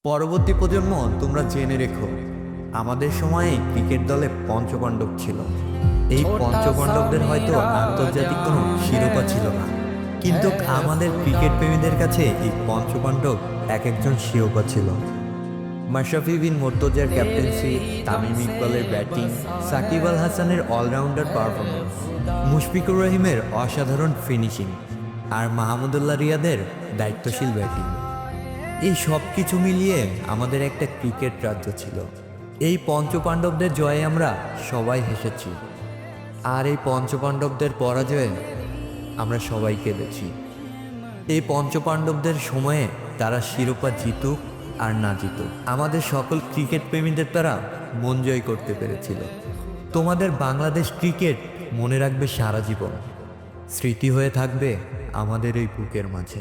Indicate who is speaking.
Speaker 1: পরবর্তী প্রজন্ম তোমরা জেনে রেখো, আমাদের সময়ে ক্রিকেট দলে পঞ্চপাণ্ডব ছিল। এই পঞ্চপাণ্ডবদের হয়তো আন্তর্জাতিক কোনো শিরোপা ছিল না, কিন্তু আমাদের ক্রিকেট প্রেমীদের কাছে এই পঞ্চপাণ্ডব এক একজন শিরোপা ছিল। মাশরাফি বিন মুর্তজার ক্যাপ্টেন্সি, তামিম ইকবালের ব্যাটিং, সাকিব আল হাসানের অলরাউন্ডার পারফরমেন্স, মুশফিকুর রহিমের অসাধারণ ফিনিশিং, আর মাহমুদুল্লাহ রিয়াদের দায়িত্বশীল ব্যাটিং, এই সব কিছু মিলিয়ে আমাদের একটা ক্রিকেট রাজ্য ছিল। এই পঞ্চপাণ্ডবদের জয়ে আমরা সবাই হেসেছি, আর এই পঞ্চপাণ্ডবদের পরাজয়ে আমরা সবাই কেঁদেছি। এই পঞ্চপাণ্ডবদের সময়ে তারা শিরোপা জিতুক আর না জিতুক, আমাদের সকল ক্রিকেট প্রেমীদের তারা মন জয় করতে পেরেছিল। তোমাদের বাংলাদেশ ক্রিকেট মনে রাখবে সারা জীবন, স্মৃতি হয়ে থাকবে আমাদের এই বুকের মাঝে।